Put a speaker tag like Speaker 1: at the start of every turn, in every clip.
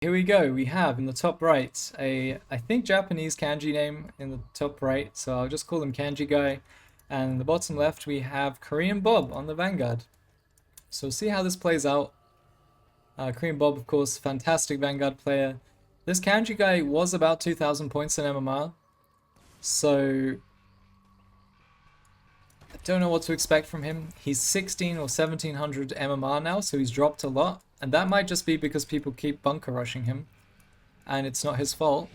Speaker 1: Here we go. We have in the top right I think Japanese kanji name in the top right, so I'll just call him Kanji Guy. And in the bottom left we have Korean Bob on the Vanguard. So we'll see how this plays out. Korean Bob, of course, fantastic Vanguard player. This Kanji Guy was about 2,000 points in MMR, so I don't know what to expect from him. He's 16 or 1700 MMR now, so he's dropped a lot. And that might just be because people keep bunker rushing him. And it's not his fault.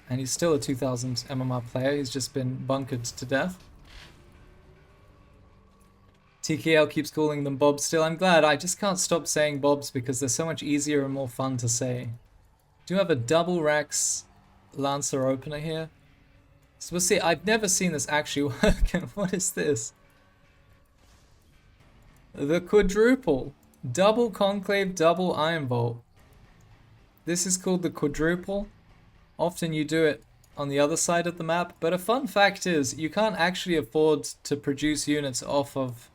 Speaker 1: And he's still a 2000 MMR player. He's just been bunkered to death. TKL keeps calling them Bobs still. I'm glad. I just can't stop saying Bobs because they're so much easier and more fun to say. Do have a double Rex Lancer opener here. So we'll see. I've never seen this actually work. What is this? The quadruple. Double Conclave, double Iron Vault. This is called the quadruple. Often you do it on the other side of the map, but a fun fact is you can't actually afford to produce units off of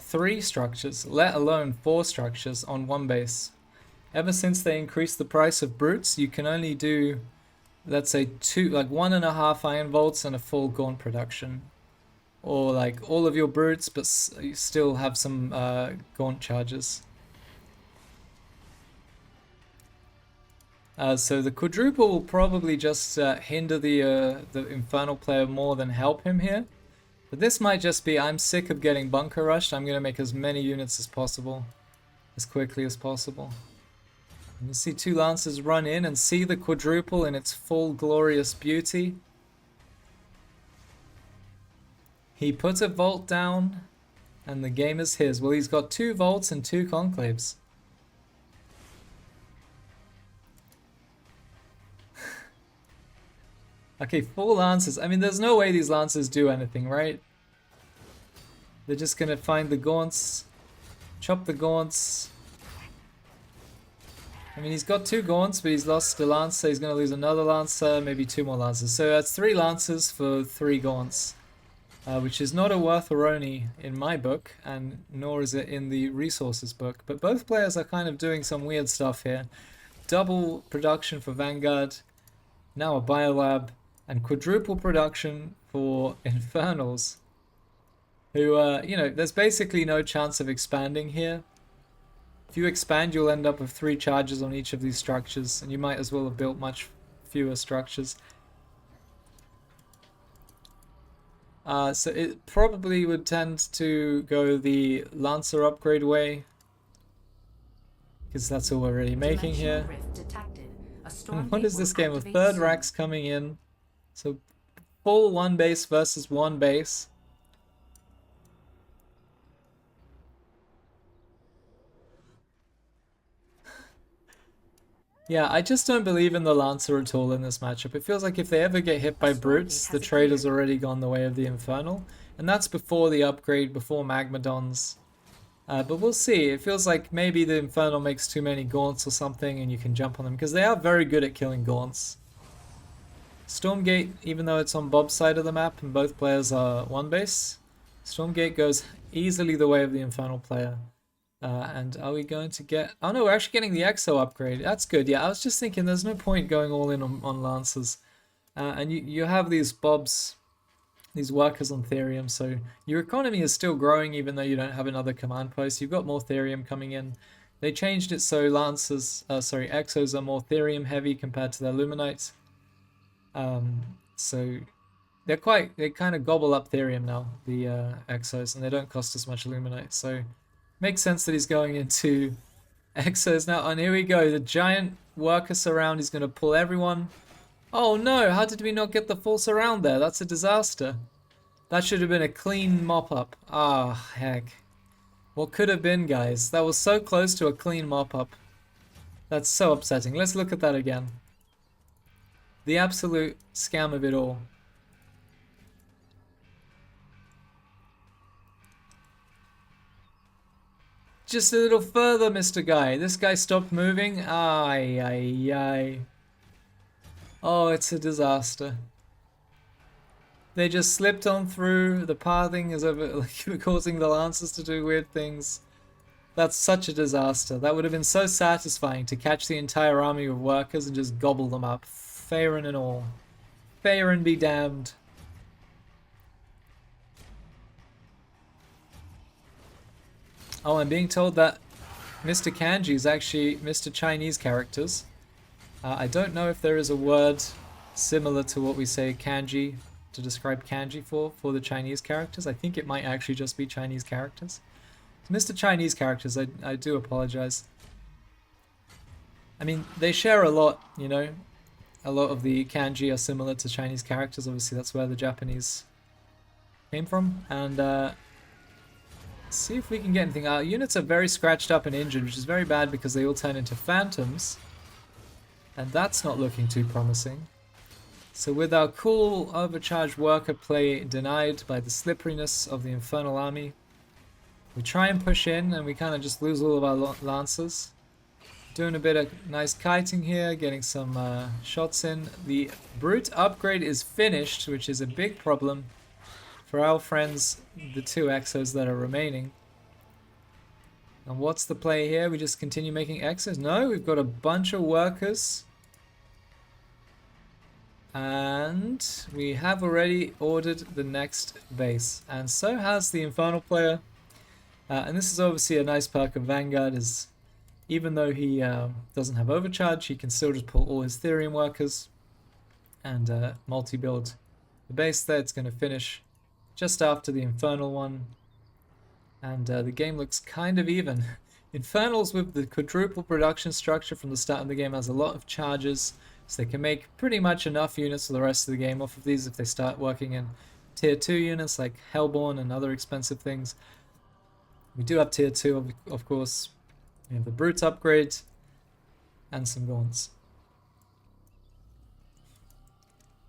Speaker 1: 3 structures, let alone 4 structures on one base. Ever since they increased the price of brutes, you can only do, let's say, 1.5 Iron Vaults and a full Gaunt production. Or like all of your brutes, but you still have some Gaunt charges. So the quadruple will probably just hinder the Infernal player more than help him here. But this might just be, I'm sick of getting bunker rushed, I'm going to make as many units as possible, as quickly as possible. And you see 2 Lancers run in and see the quadruple in its full glorious beauty. He puts a vault down, and the game is his. Well, he's got 2 vaults and 2 conclaves. Okay, 4 Lancers. I mean, there's no way these Lancers do anything, right? They're just gonna find the Gaunts, chop the Gaunts. I mean, he's got 2 Gaunts, but he's lost a Lancer. He's gonna lose another Lancer, maybe 2 more Lancers. So that's 3 Lancers for 3 Gaunts. Which is not a worth-a-roni in my book, and nor is it in the resources book. But both players are kind of doing some weird stuff here. Double production for Vanguard, now a Biolab, and quadruple production for Infernals. Who, there's basically no chance of expanding here. If you expand, you'll end up with 3 charges on each of these structures, and you might as well have built much fewer structures. So it probably would tend to go the Lancer upgrade way, because that's all we're really making here. And what is this game? A 3rd Rax coming in. So full 1 base versus 1 base. Yeah, I just don't believe in the Lancer at all in this matchup. It feels like if they ever get hit by brutes, the trade has already gone the way of the Infernal. And that's before the upgrade, before Magmadons. But we'll see. It feels like maybe the Infernal makes too many Gaunts or something and you can jump on them. Because they are very good at killing Gaunts. Stormgate, even though it's on Bob's side of the map and both players are 1 base, Stormgate goes easily the way of the Infernal player. And are we going to get... Oh no, we're actually getting the Exo upgrade. That's good. Yeah, I was just thinking there's no point going all in on Lancers. And you have these Bobs, these workers on Therium, so your economy is still growing even though you don't have another command post. You've got more Therium coming in. They changed it so Exos are more Therium heavy compared to their Luminites. So they kind of gobble up Therium now, the Exos, and they don't cost as much Luminite. So makes sense that he's going into Exos now. And here we go. The giant worker surround is going to pull everyone. Oh no, how did we not get the full surround there? That's a disaster. That should have been a clean mop-up. Ah, heck. What could have been, guys? That was so close to a clean mop-up. That's so upsetting. Let's look at that again. The absolute scam of it all. Just a little further, Mr. Guy. This guy stopped moving. Ay, ay, ay. Oh, it's a disaster. They just slipped on through. The pathing is over, like, causing the Lancers to do weird things. That's such a disaster. That would have been so satisfying to catch the entire army of workers and just gobble them up. Faerun and all. Faerun be damned. Oh, I'm being told that Mr. Kanji is actually Mr. Chinese characters. I don't know if there is a word similar to what we say kanji to describe kanji for the Chinese characters. I think it might actually just be Chinese characters. Mr. Chinese characters, I do apologize. I mean, they share a lot, you know. A lot of the kanji are similar to Chinese characters. Obviously, that's where the Japanese came from. And see if we can get anything. Our units are very scratched up and injured, which is very bad because they all turn into phantoms. And that's not looking too promising. So with our cool overcharged worker play denied by the slipperiness of the Infernal Army, we try and push in and we kind of just lose all of our lancers. Doing a bit of nice kiting here, getting some shots in. The brute upgrade is finished, which is a big problem for our friends, the 2 exos that are remaining. And what's the play here? We just continue making exos? No, we've got a bunch of workers. And we have already ordered the next base. And so has the Infernal player. And this is obviously a nice perk of Vanguard, is even though he doesn't have overcharge, he can still just pull all his Therium workers and multi-build the base there. It's going to finish just after the Infernal one. And the game looks kind of even. Infernals with the quadruple production structure from the start of the game has a lot of charges, so they can make pretty much enough units for the rest of the game off of these if they start working in tier 2 units like Hellborn and other expensive things. We do have tier 2, of course. We have the brute upgrade and some gaunts.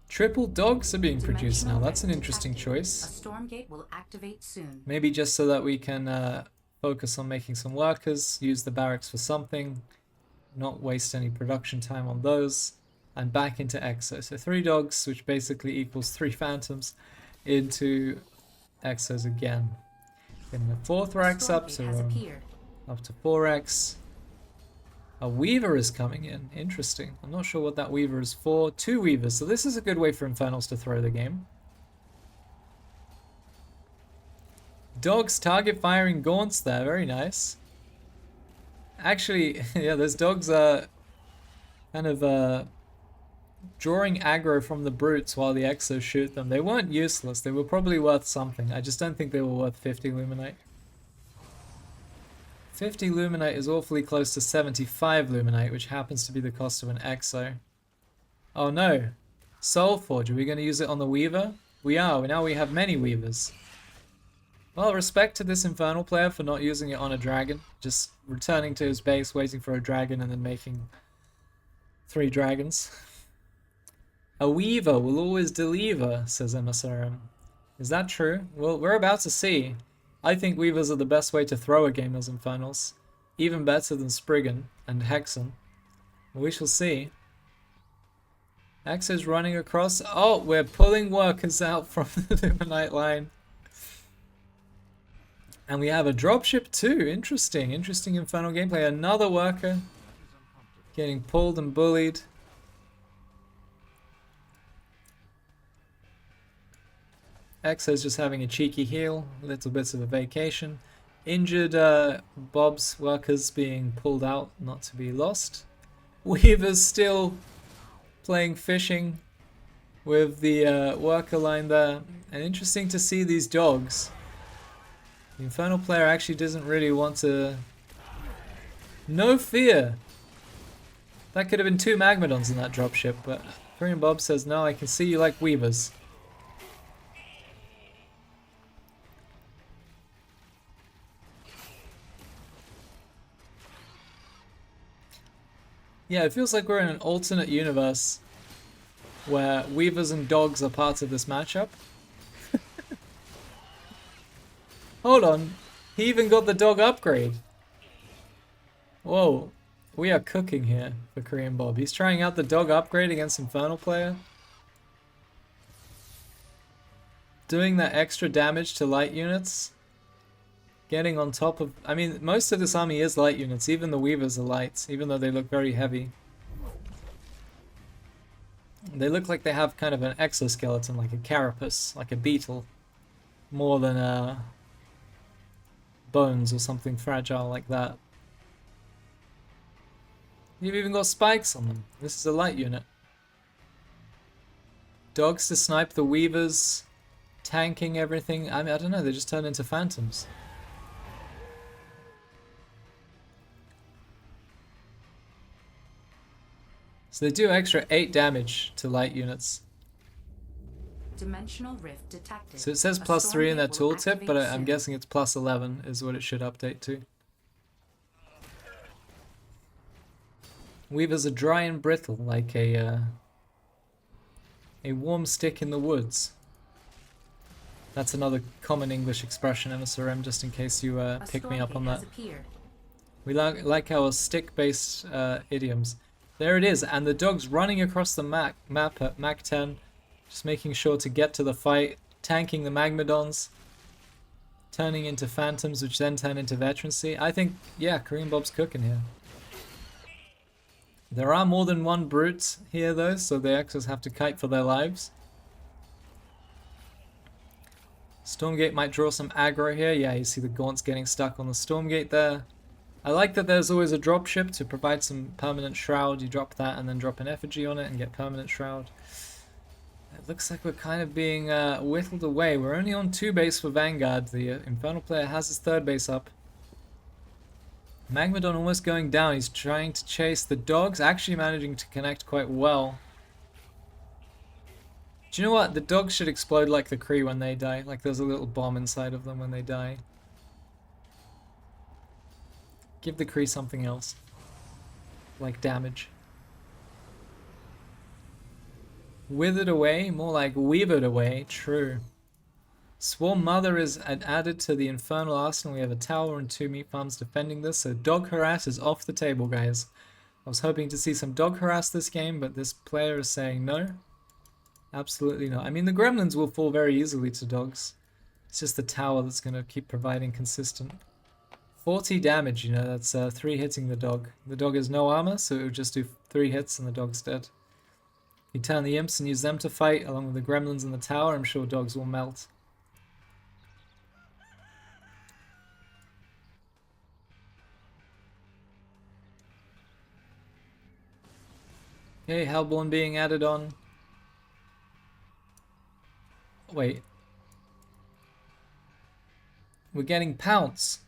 Speaker 1: Triple dogs are being produced now. That's an interesting choice.
Speaker 2: A storm gate will activate soon.
Speaker 1: Maybe just so that we can focus on making some workers, use the barracks for something, not waste any production time on those, and back into Exo. So 3 dogs, which basically equals 3 phantoms, into Exos again. Getting a 4th Rex up, so up to 4x. A Weaver is coming in. Interesting. I'm not sure what that Weaver is for. 2 Weavers. So this is a good way for Infernals to throw the game. Dogs target firing gaunts there. Very nice. Actually, yeah, those dogs are kind of drawing aggro from the brutes while the Exos shoot them. They weren't useless. They were probably worth something. I just don't think they were worth 50 Luminite. 50 Luminite is awfully close to 75 Luminite, which happens to be the cost of an Exo. Oh no. Soul Forge, are we going to use it on the Weaver? We are. Now we have many Weavers. Well, respect to this Infernal player for not using it on a dragon. Just returning to his base, waiting for a dragon, and then making 3 dragons. A Weaver will always deliver, says MSRM. Is that true? Well, we're about to see. I think Weavers are the best way to throw a game as Infernals. Even better than Spriggan and Hexen. We shall see. Axe is running across. Oh, we're pulling workers out from the Luminite line. And we have a dropship too. Interesting. Interesting Infernal gameplay. Another worker getting pulled and bullied. Exo's just having a cheeky heal, little bits of a vacation. Injured Bob's workers being pulled out, not to be lost. Weaver's still playing fishing with the worker line there. And interesting to see these dogs. The Infernal player actually doesn't really want to... No fear! That could have been 2 Magmadons in that dropship, but Korean Bob says, no, I can see you like Weavers. Yeah, it feels like we're in an alternate universe where Weavers and dogs are parts of this matchup. Hold on, he even got the dog upgrade. Whoa, we are cooking here for Korean Bob. He's trying out the dog upgrade against Infernal player. Doing that extra damage to light units. getting on top of... I mean, most of this army is light units. Even the Weavers are light, even though they look very heavy. They look like they have kind of an exoskeleton, like a carapace, like a beetle. More than bones or something fragile like that. You've even got spikes on them. This is a light unit. Dogs to snipe the Weavers, tanking everything. I mean, I don't know, they just turn into phantoms. So they do extra 8 damage to light units.
Speaker 2: Dimensional rift detected.
Speaker 1: So it says
Speaker 2: A
Speaker 1: plus 3 in their
Speaker 2: storm gate will
Speaker 1: tooltip, but
Speaker 2: activate
Speaker 1: I'm
Speaker 2: soon.
Speaker 1: guessing it's plus 11 is what it should update to. Weavers are dry and brittle, like a warm stick in the woods. That's another common English expression, MSRM, just in case you
Speaker 2: A
Speaker 1: pick me
Speaker 2: storm
Speaker 1: up on
Speaker 2: gate
Speaker 1: that.
Speaker 2: has appeared.
Speaker 1: We like our stick-based idioms. There it is, and the dog's running across the map at Mach 10, just making sure to get to the fight, tanking the Magmadons, turning into phantoms, which then turn into veterancy. I think, yeah, Korean Bob's cooking here. There are more than one brute here, though, so the Exos have to kite for their lives. Stormgate might draw some aggro here. Yeah, you see the Gaunts getting stuck on the Stormgate there. I like that there's always a dropship to provide some permanent shroud. You drop that and then drop an effigy on it and get permanent shroud. It looks like we're kind of being whittled away. We're only on 2 base for Vanguard. The Infernal player has his 3rd base up. Magmadon almost going down. He's trying to chase the dogs, actually managing to connect quite well. Do you know what? The dogs should explode like the Kree when they die. Like there's a little bomb inside of them when they die. Give the Kree something else. Like damage. Withered away? More like weavered away. True. Swarm Mother is added to the Infernal Arsenal. We have a tower and 2 meat farms defending this. So Dog Harass is off the table, guys. I was hoping to see some Dog Harass this game, but this player is saying no. Absolutely not. I mean, the Gremlins will fall very easily to dogs. It's just the tower that's going to keep providing consistent. 40 damage, you know, that's 3 hitting the dog. The dog has no armor, so it would just do 3 hits and the dog's dead. You turn the imps and use them to fight, along with the Gremlins in the tower. I'm sure dogs will melt. Okay, Hellborn being added on. Wait. We're getting Pounce.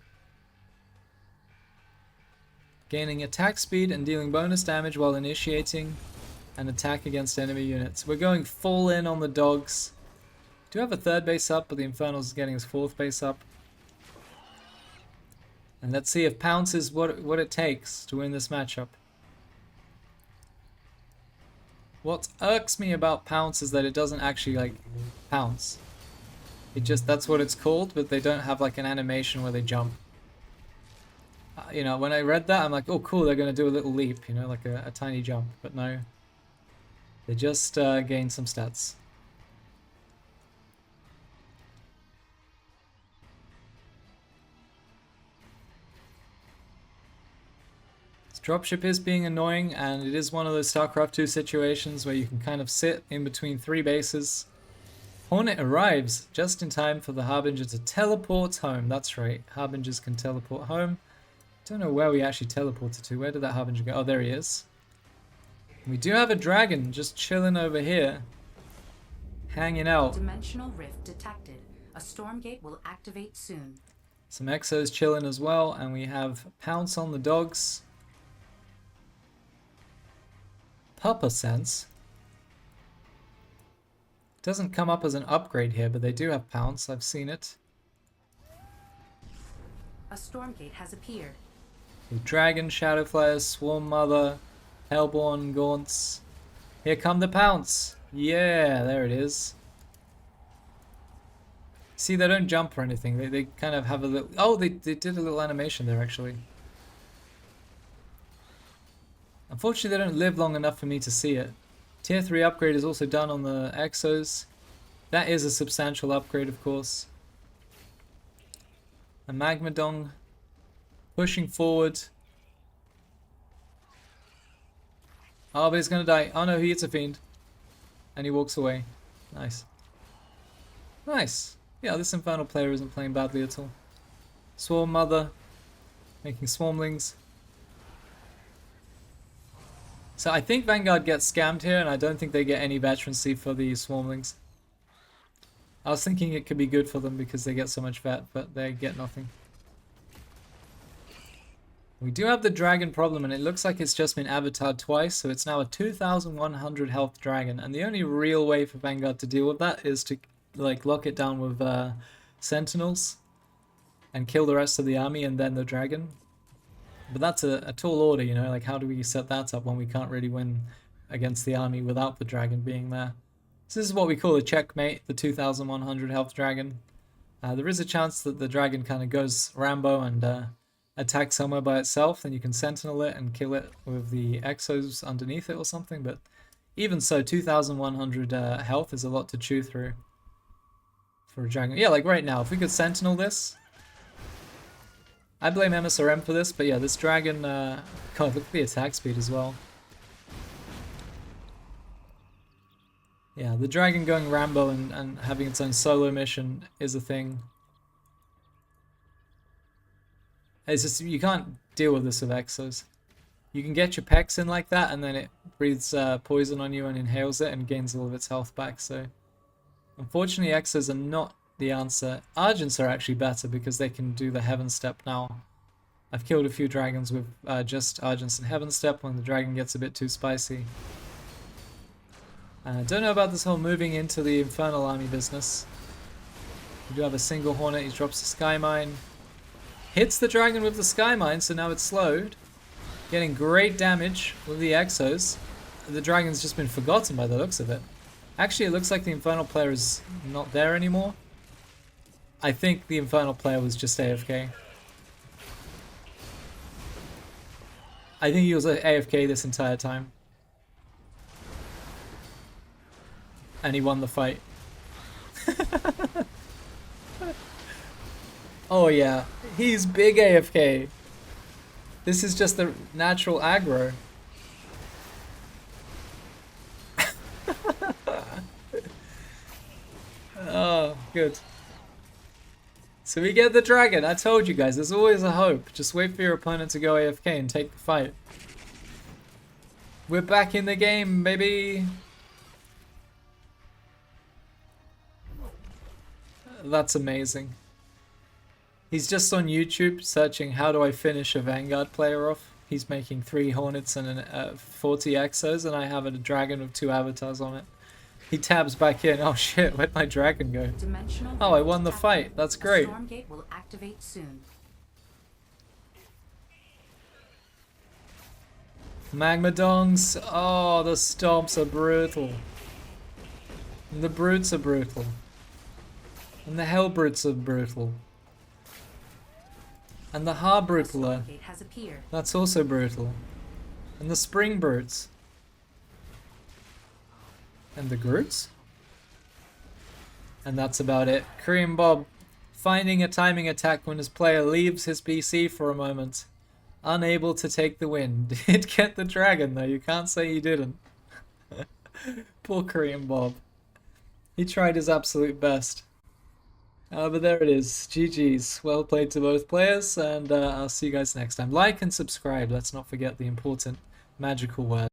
Speaker 1: Gaining attack speed and dealing bonus damage while initiating an attack against enemy units. We're going full in on the dogs. Do have a 3rd base up, but the Infernals is getting his 4th base up. And let's see if Pounce is what it takes to win this matchup. What irks me about Pounce is that it doesn't actually, like, pounce. It just, that's what it's called, but they don't have, like, an animation where they jump. You know, when I read that, I'm like, oh, cool, they're going to do a little leap, you know, like a tiny jump. But no. They just gain some stats. Dropship is being annoying, and it is one of those StarCraft 2 situations where you can kind of sit in between 3 bases. Hornet arrives just in time for the Harbinger to teleport home. That's right, Harbingers can teleport home. Don't know where we actually teleported to. Where did that Harbinger go? Oh, there he is. We do have a dragon just chilling over here. Hanging out.
Speaker 2: Dimensional rift detected. A storm gate will activate soon.
Speaker 1: Some Exos chilling as well, and we have Pounce on the dogs. Papa Sense. Doesn't come up as an upgrade here, but they do have Pounce. I've seen it.
Speaker 2: A storm gate has appeared.
Speaker 1: With Dragon, Shadowflyers, Swarm Mother, Hellborn, Gaunts. Here come the Pounce. Yeah, there it is. See, they don't jump or anything. They kind of have a little... Oh, they did a little animation there, actually. Unfortunately, they don't live long enough for me to see it. Tier 3 upgrade is also done on the Exos. That is a substantial upgrade, of course. And Magmadong pushing forward. Oh, but he's gonna die. Oh no, he hits a fiend. And he walks away. Nice. Nice. Yeah, this Infernal player isn't playing badly at all. Swarm Mother. Making Swarmlings. So I think Vanguard gets scammed here, and I don't think they get any veterancy for the Swarmlings. I was thinking it could be good for them because they get so much vet, but they get nothing. We do have the dragon problem, and it looks like it's just been avatared twice, so it's now a 2,100 health dragon. And the only real way for Vanguard to deal with that is to like lock it down with sentinels and kill the rest of the army and then the dragon. But that's a tall order, you know, like how do we set that up when we can't really win against the army without the dragon being there? So this is what we call a checkmate, the 2,100 health dragon. There is a chance that the dragon kind of goes Rambo and attacks somewhere by itself, then you can sentinel it and kill it with the exos underneath it or something, but even so, 2,100 health is a lot to chew through for a dragon. Yeah, like right now, if we could sentinel this, I blame MSRM for this, but yeah, this dragon, God, look at the attack speed as well. Yeah, the dragon going Rambo and having its own solo mission is a thing. It's just, you can't deal with this with exos. You can get your pecs in like that, and then it breathes poison on you and inhales it and gains all of its health back, so... Unfortunately, exos are not the answer. Argents are actually better because they can do the Heaven Step now. I've killed a few dragons with just Argents and Heaven Step when the dragon gets a bit too spicy. Don't know about this whole moving into the Infernal Army business. We do have a single Hornet, he drops the Sky Mine. Hits the dragon with the Sky Mine, so now it's slowed. Getting great damage with the Exos. The dragon's just been forgotten by the looks of it. Actually, it looks like the Infernal player is not there anymore. I think the Infernal player was just AFK. I think he was AFK this entire time. And he won the fight. Oh yeah, he's big AFK. This is just the natural aggro. Oh, good. So we get the dragon. I told you guys, there's always a hope. Just wait for your opponent to go AFK and take the fight. We're back in the game, baby. That's amazing. He's just on YouTube searching how do I finish a Vanguard player off. He's making 3 Hornets and 40 Exos, and I have a dragon with 2 avatars on it. He tabs back in. Oh shit, where'd my dragon go? Oh, I won the fight. That's great.
Speaker 2: Stormgate will activate soon.
Speaker 1: Magmadongs. Oh, the stomps are brutal. And the brutes are brutal. And the hell brutes are brutal. And the har brutaler. That's also brutal. And the spring brutes. And the Groots. And that's about it. Korean Bob finding a timing attack when his player leaves his BC for a moment. Unable to take the win. Did get the dragon though, you can't say he didn't. Poor Korean Bob. He tried his absolute best. But there it is. GG's. Well played to both players, and I'll see you guys next time. Like and subscribe. Let's not forget the important magical word.